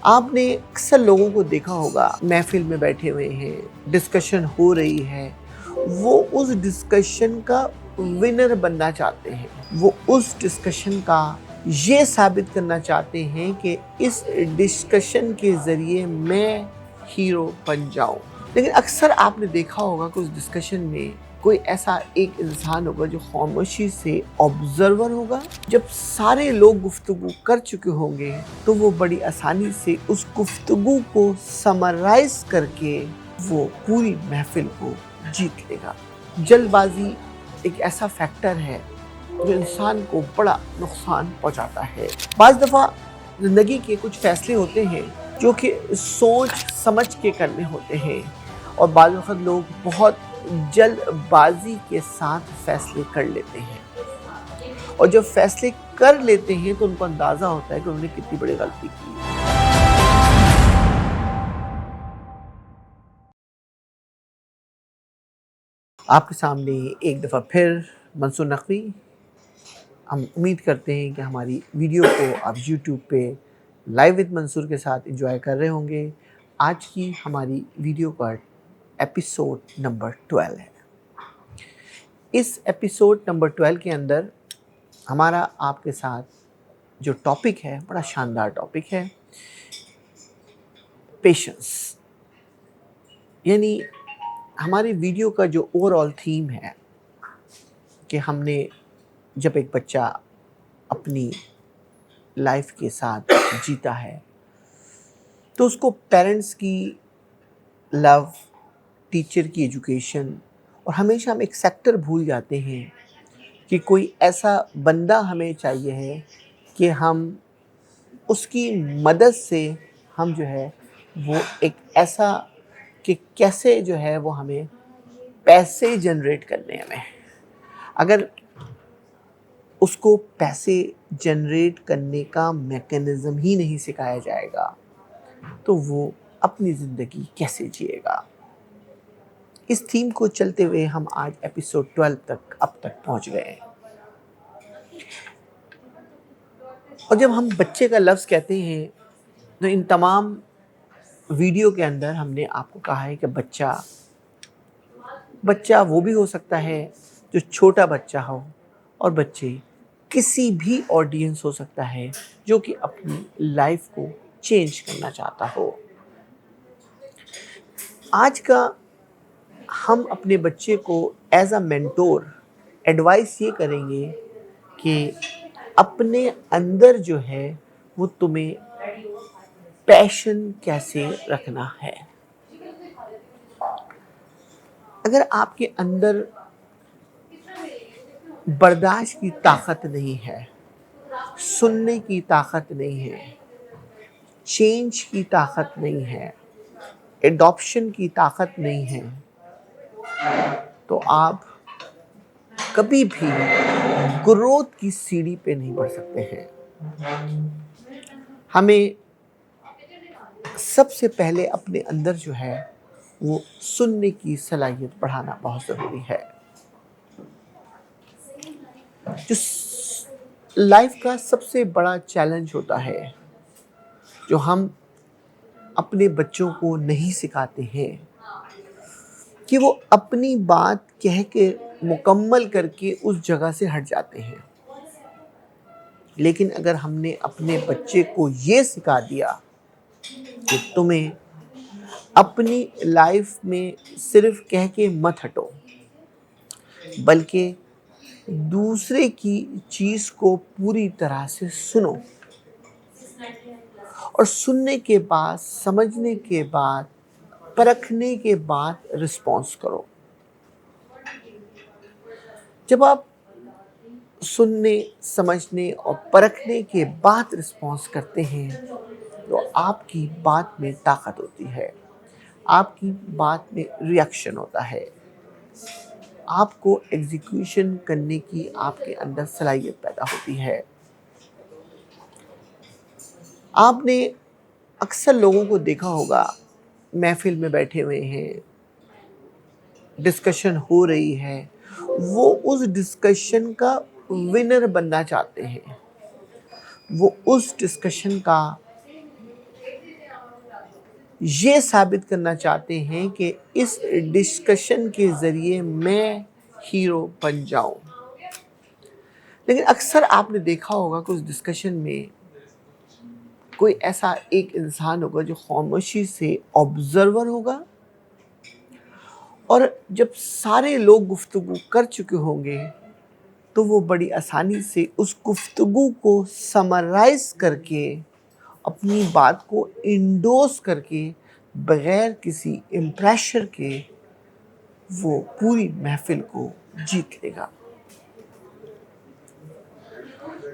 आपने अक्सर लोगों को देखा होगा, महफिल में बैठे हुए हैं, डिस्कशन हो रही है, वो उस डिस्कशन का विनर बनना चाहते हैं। वो उस डिस्कशन का ये साबित करना चाहते हैं कि इस डिस्कशन के ज़रिए मैं हीरो बन जाऊं। लेकिन अक्सर आपने देखा होगा कि उस डिस्कशन में कोई ऐसा एक इंसान होगा जो खामोशी से ऑब्जर्वर होगा। जब सारे लोग गुफ्तगू कर चुके होंगे तो वो बड़ी आसानी से उस गुफ्तगू को समराइज करके वो पूरी महफिल को जीत लेगा। जल्दबाजी एक ऐसा फैक्टर है जो इंसान को बड़ा नुकसान पहुंचाता है। बाज़ दफ़ा ज़िंदगी के कुछ फैसले होते हैं जो कि सोच समझ के करने होते हैं और बाज़ वक़्त लोग बहुत जल्दबाजी के साथ फैसले कर लेते हैं और जब फैसले कर लेते हैं तो उनको अंदाज़ा होता है कि उन्होंने कितनी बड़ी गलती की। आपके सामने एक दफ़ा फिर मंसूर नकवी। हम उम्मीद करते हैं कि हमारी वीडियो को आप यूट्यूब पे लाइव विद मंसूर के साथ एंजॉय कर रहे होंगे। आज की हमारी वीडियो का एपिसोड नंबर 12 है। इस एपिसोड नंबर 12 के अंदर हमारा आपके साथ जो टॉपिक है, बड़ा शानदार टॉपिक है, पेशेंस। यानी हमारी वीडियो का जो ओवरऑल थीम है कि हमने जब एक बच्चा अपनी लाइफ के साथ जीता है तो उसको पेरेंट्स की लव, टीचर की एजुकेशन और हमेशा हम एक सेक्टर भूल जाते हैं कि कोई ऐसा बंदा हमें चाहिए है कि हम उसकी मदद से हम जो है वो एक ऐसा कि कैसे जो है वो हमें पैसे जनरेट करने हमें। अगर उसको पैसे जनरेट करने का मैकेनिज़्म ही नहीं सिखाया जाएगा तो वो अपनी ज़िंदगी कैसे जिएगा। इस थीम को चलते हुए हम आज एपिसोड 12 तक अब तक पहुंच गए हैं। और जब हम बच्चे का लफ्ज़ कहते हैं तो इन तमाम वीडियो के अंदर हमने आपको कहा है कि बच्चा वो भी हो सकता है जो छोटा बच्चा हो और बच्चे किसी भी ऑडियंस हो सकता है जो कि अपनी लाइफ को चेंज करना चाहता हो। आज का हम अपने बच्चे को एज अ मेंटोर एडवाइस ये करेंगे कि अपने अंदर जो है वो तुम्हें पैशन कैसे रखना है। अगर आपके अंदर बर्दाश्त की ताकत नहीं है, सुनने की ताकत नहीं है, चेंज की ताकत नहीं है, एडॉप्शन की ताकत नहीं है, तो आप कभी भी ग्रोथ की सीढ़ी पे नहीं बढ़ सकते हैं। हमें सबसे पहले अपने अंदर जो है वो सुनने की सलाहियत बढ़ाना बहुत ज़रूरी है। जो लाइफ का सबसे बड़ा चैलेंज होता है जो हम अपने बच्चों को नहीं सिखाते हैं कि वो अपनी बात कह के मुकम्मल करके उस जगह से हट जाते हैं। लेकिन अगर हमने अपने बच्चे को ये सिखा दिया कि तुम्हें अपनी लाइफ में सिर्फ कह के मत हटो, बल्कि दूसरे की चीज़ को पूरी तरह से सुनो और सुनने के बाद, समझने के बाद, परखने के बाद रिस्पॉन्स करो। जब आप सुनने, समझने और परखने के बाद रिस्पॉन्स करते हैं तो आपकी बात में ताकत होती है, आपकी बात में रिएक्शन होता है, आपको एग्जीक्यूशन करने की आपके अंदर सलाहियत पैदा होती है। आपने अक्सर लोगों को देखा होगा, महफिल में बैठे हुए हैं, डिस्कशन हो रही है, वो उस डिस्कशन का विनर बनना चाहते हैं। वो उस डिस्कशन का یہ ثابت کرنا چاہتے ہیں کہ اس ڈسکشن کے ذریعے میں ہیرو بن جاؤں. لیکن اکثر آپ نے دیکھا ہوگا کہ اس ڈسکشن میں کوئی ایسا ایک انسان ہوگا جو خاموشی سے آبزرور ہوگا، اور جب سارے لوگ گفتگو کر چکے ہوں گے تو وہ بڑی آسانی سے اس گفتگو کو سمرائز کر کے اپنی بات کو انڈوس کر کے بغیر کسی امپریشر کے وہ پوری محفل کو جیت لے گا.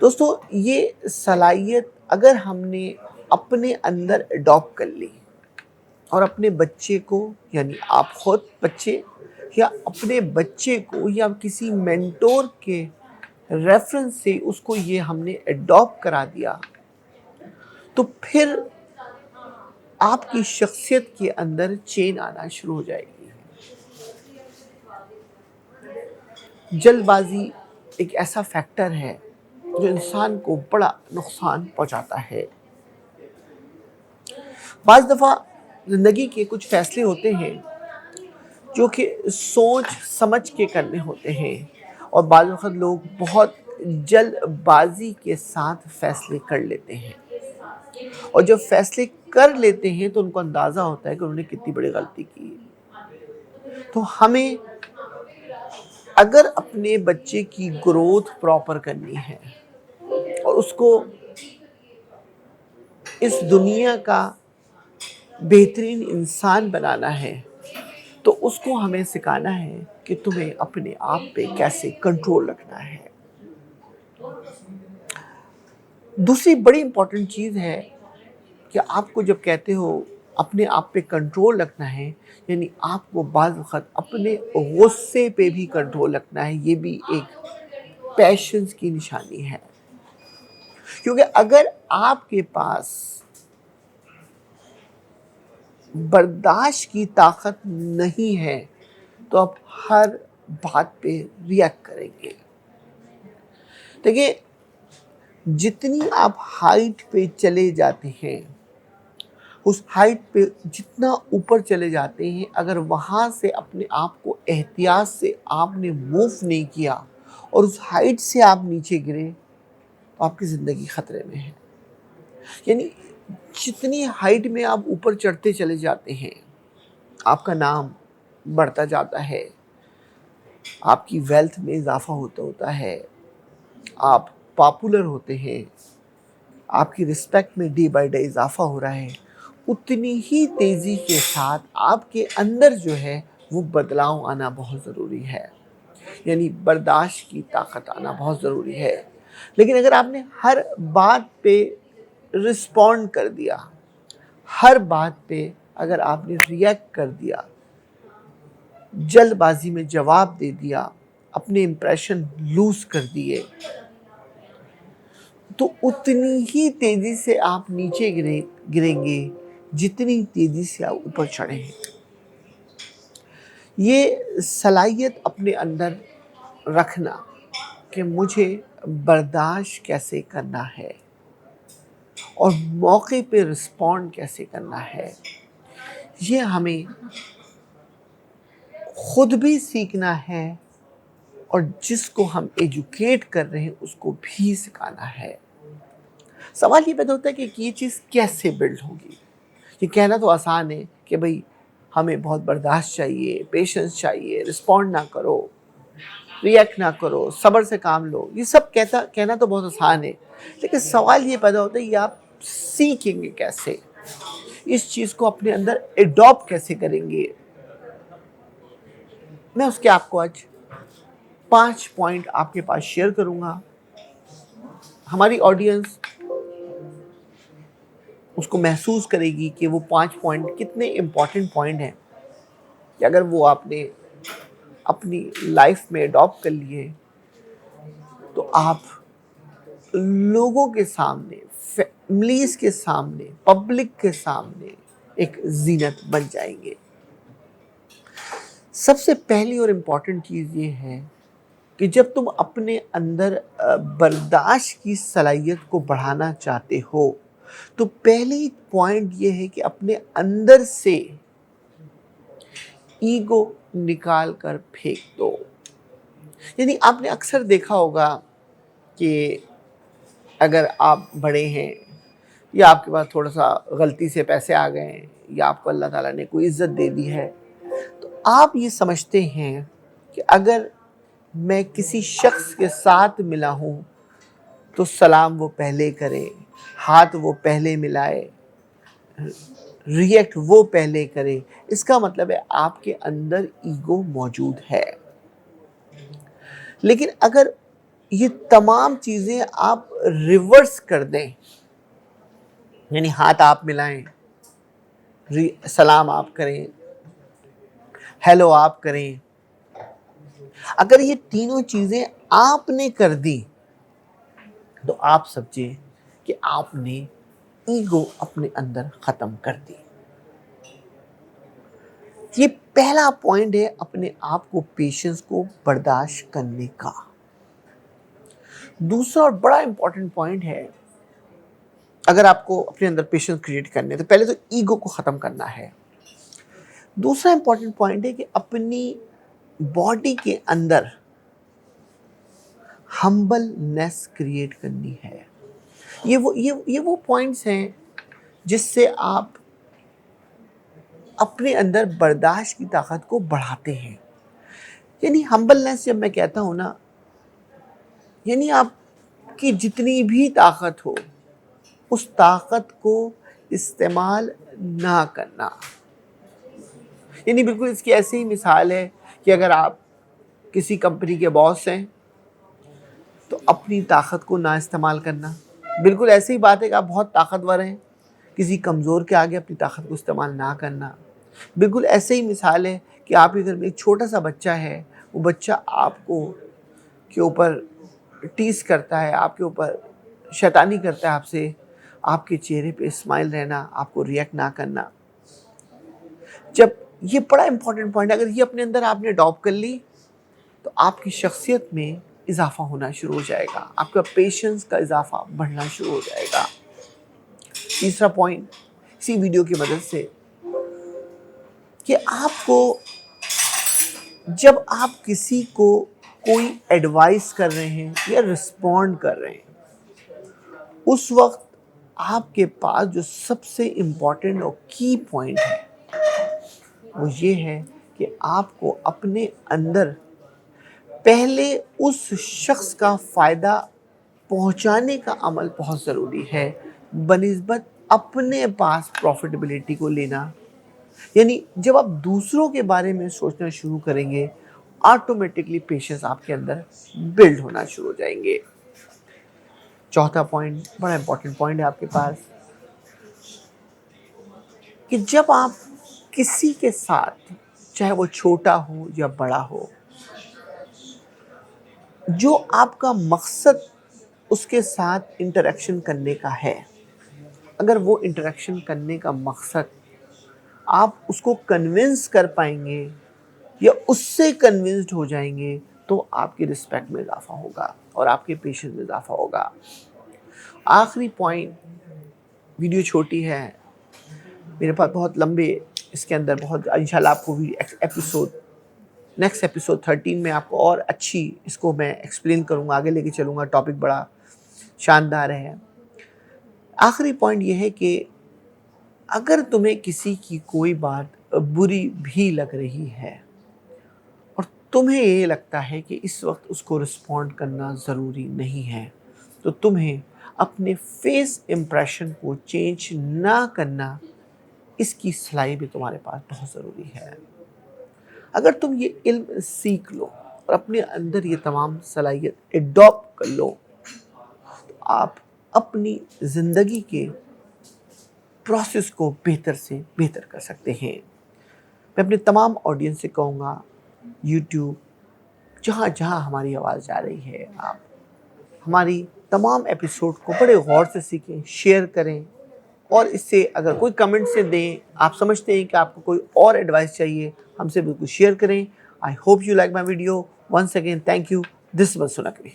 دوستو، یہ صلاحیت اگر ہم نے اپنے اندر اڈاپٹ کر لی اور اپنے بچے کو، یعنی آپ خود بچے یا اپنے بچے کو یا کسی مینٹور کے ریفرنس سے اس کو یہ ہم نے اڈاپٹ کرا دیا، تو پھر آپ کی شخصیت کے اندر چین آنا شروع ہو جائے گی. جلد بازی ایک ایسا فیکٹر ہے جو انسان کو بڑا نقصان پہنچاتا ہے. بعض دفعہ زندگی کے کچھ فیصلے ہوتے ہیں جو کہ سوچ سمجھ کے کرنے ہوتے ہیں، اور بعض وقت لوگ بہت جلد بازی کے ساتھ فیصلے کر لیتے ہیں، اور جب فیصلے کر لیتے ہیں تو ان کو اندازہ ہوتا ہے کہ انہوں نے کتنی بڑی غلطی کی. تو ہمیں اگر اپنے بچے کی گروتھ پراپر کرنی ہے اور اس کو اس دنیا کا بہترین انسان بنانا ہے، تو اس کو ہمیں سکھانا ہے کہ تمہیں اپنے آپ پہ کیسے کنٹرول رکھنا ہے. دوسری بڑی امپورٹنٹ چیز ہے کہ آپ کو جب کہتے ہو اپنے آپ پہ کنٹرول رکھنا ہے، یعنی آپ کو بعض وقت اپنے غصے پہ بھی کنٹرول رکھنا ہے. یہ بھی ایک پیشنس کی نشانی ہے، کیونکہ اگر آپ کے پاس برداشت کی طاقت نہیں ہے تو آپ ہر بات پہ ریئیکٹ کریں گے. دیکھیں، جتنی آپ ہائٹ پہ چلے جاتے ہیں، اس ہائٹ پہ جتنا اوپر چلے جاتے ہیں، اگر وہاں سے اپنے آپ کو احتیاط سے آپ نے موو نہیں کیا اور اس ہائٹ سے آپ نیچے گرے تو آپ کی زندگی خطرے میں ہے. یعنی جتنی ہائٹ میں آپ اوپر چڑھتے چلے جاتے ہیں، آپ کا نام بڑھتا جاتا ہے، آپ کی ویلتھ میں اضافہ ہوتا ہے، آپ پاپولر ہوتے ہیں، آپ کی رسپیکٹ میں ڈے بائی ڈے اضافہ ہو رہا ہے، اتنی ہی تیزی کے ساتھ آپ کے اندر جو ہے وہ بدلاؤ آنا بہت ضروری ہے. یعنی برداشت کی طاقت آنا بہت ضروری ہے. لیکن اگر آپ نے ہر بات پہ رسپونڈ کر دیا، ہر بات پہ اگر آپ نے ریئیکٹ کر دیا، جلد بازی میں جواب دے دیا، اپنے امپریشن لوز کر دیے، تو اتنی ہی تیزی سے آپ نیچے گریں گے جتنی تیزی سے آپ اوپر چڑھے ہیں. یہ صلاحیت اپنے اندر رکھنا کہ مجھے برداشت کیسے کرنا ہے اور موقع پہ رسپونڈ کیسے کرنا ہے، یہ ہمیں خود بھی سیکھنا ہے اور جس کو ہم ایجوکیٹ کر رہے ہیں اس کو بھی سکھانا ہے. سوال یہ پیدا ہوتا ہے کہ یہ چیز کیسے بلڈ ہوگی. یہ کہنا تو آسان ہے کہ بھئی ہمیں بہت برداشت چاہیے، پیشنس چاہیے، رسپونڈ نہ کرو، ریئیکٹ نہ کرو، صبر سے کام لو. یہ سب کہنا تو بہت آسان ہے، لیکن سوال یہ پیدا ہوتا ہے یہ آپ سیکھیں گے کیسے، اس چیز کو اپنے اندر اڈاپٹ کیسے کریں گے. میں اس کے آپ کو آج 5 پوائنٹ آپ کے پاس شیئر کروں گا. ہماری آڈینس اس کو محسوس کرے گی کہ وہ 5 پوائنٹ کتنے امپورٹنٹ پوائنٹ ہیں کہ اگر وہ آپ نے اپنی لائف میں اڈاپٹ کر لیے تو آپ لوگوں کے سامنے، فیملیز کے سامنے، پبلک کے سامنے ایک زینت بن جائیں گے. سب سے پہلی اور امپورٹنٹ چیز یہ ہے کہ جب تم اپنے اندر برداشت کی صلاحیت کو بڑھانا چاہتے ہو तो पहली पॉइंट ये है कि अपने अंदर से ईगो निकाल कर फेंक दो। यानी आपने अक्सर देखा होगा कि अगर आप बड़े हैं या आपके पास थोड़ा सा गलती से पैसे आ गए हैं या आपको अल्लाह ताला ने कोई इज्जत दे दी है, तो आप ये समझते हैं कि अगर मैं किसी शख्स के साथ मिला हूँ तो सलाम वो पहले करे, हाथ वो पहले मिलाए, रिएक्ट वो पहले करे। इसका मतलब है आपके अंदर ईगो मौजूद है। लेकिन अगर ये तमाम चीज़ें आप रिवर्स कर दें, यानी हाथ आप मिलाएं, सलाम आप करें, हेलो आप करें, अगर ये तीनों चीज़ें आपने कर दी तो आप समझिए कि आपने ईगो अपने अंदर ख़त्म कर दी। ये पहला पॉइंट है अपने आप को, पेशेंस को बर्दाश्त करने का। दूसरा और बड़ा इंपॉर्टेंट पॉइंट है, अगर आपको अपने अंदर पेशेंस क्रिएट करने हैं तो पहले तो ईगो को ख़त्म करना है। दूसरा इंपॉर्टेंट पॉइंट है कि अपनी बॉडी के अंदर हम्बलनेस क्रिएट करनी है। ये वो पॉइंट्स हैं जिससे आप अपने अंदर बर्दाश्त की ताकत को बढ़ाते हैं। यानी हम्बलनेस जब मैं कहता हूँ ना, यानी आपकी जितनी भी ताकत हो उस ताकत को इस्तेमाल ना करना। यानी बिल्कुल इसकी ऐसी ही मिसाल है कि अगर आप किसी कंपनी के बॉस हैं तो अपनी ताकत को ना इस्तेमाल करना। बिल्कुल ऐसी ही बात है कि आप बहुत ताकतवर हैं, किसी कमज़ोर के आगे अपनी ताकत को इस्तेमाल ना करना। बिल्कुल ऐसे ही मिसाल है कि आपके घर में एक छोटा सा बच्चा है, वो बच्चा आपको के ऊपर टीज़ करता है, आपके ऊपर शैतानी करता है आपसे, आपके चेहरे पे स्माइल रहना, आपको रिएक्ट ना करना। जब ये बड़ा इंपॉर्टेंट पॉइंट है, अगर ये अपने अंदर आपने अडॉप्ट कर ली तो आपकी शख्सियत में इजाफा होना शुरू हो जाएगा, आपका पेशेंस का इजाफा बढ़ना शुरू हो जाएगा। तीसरा पॉइंट इसी वीडियो की मदद से, कि आपको जब आप किसी को कोई एडवाइस कर रहे हैं या रिस्पॉन्ड कर रहे हैं, उस वक्त आपके पास जो सबसे इम्पॉर्टेंट और की पॉइंट है वो ये है कि आपको अपने अंदर पहले उस शख्स का फ़ायदा पहुंचाने का अमल बहुत ज़रूरी है बनिस्बत अपने पास प्रॉफिटेबिलिटी को लेना। यानी जब आप दूसरों के बारे में सोचना शुरू करेंगे, ऑटोमेटिकली पेशेंस आपके अंदर बिल्ड होना शुरू हो जाएंगे। चौथा पॉइंट बड़ा इंपॉर्टेंट पॉइंट है आपके पास, कि जब आप किसी के साथ, चाहे वो छोटा हो या बड़ा हो, जो आपका मकसद उसके साथ इंटरेक्शन करने का है, अगर वो इंटरेक्शन करने का मकसद आप उसको कन्विंस कर पाएंगे या उससे कन्विंस्ड हो जाएंगे तो आपकी रिस्पेक्ट में इजाफा होगा और आपके पेशेंस में इजाफा होगा। आखिरी पॉइंट, वीडियो छोटी है, मेरे पास बहुत लंबे इसके अंदर बहुत, इंशाल्लाह आपको नेक्स्ट एपिसोड 13 में आपको और अच्छी इसको मैं एक्सप्लेन करूँगा, आगे लेके चलूँगा। टॉपिक बड़ा शानदार है। आखिरी पॉइंट ये है कि अगर तुम्हें किसी की कोई बात बुरी भी लग रही है और तुम्हें ये लगता है कि इस वक्त उसको रिस्पॉन्ड करना ज़रूरी नहीं है, तो तुम्हें अपने फेस इम्प्रेशन को चेंज ना करना, इसकी सलाह भी तुम्हारे पास बहुत ज़रूरी है। अगर तुम ये इल्म सीख लो और अपने अंदर ये तमाम सलाहियत एडॉप्ट कर लो, तो आप अपनी ज़िंदगी के प्रोसेस को बेहतर से बेहतर कर सकते हैं। मैं अपने तमाम ऑडियंस से कहूँगा, यूट्यूब जहाँ जहाँ हमारी आवाज़ जा रही है, आप हमारी तमाम एपिसोड को बड़े गौर से सीखें, शेयर करें और इससे अगर कोई कमेंट से दें, आप समझते हैं कि आपको कोई और एडवाइस चाहिए, हमसे बिल्कुल शेयर करें। I hope you like my video. Once again thank you. This was सुनकवी।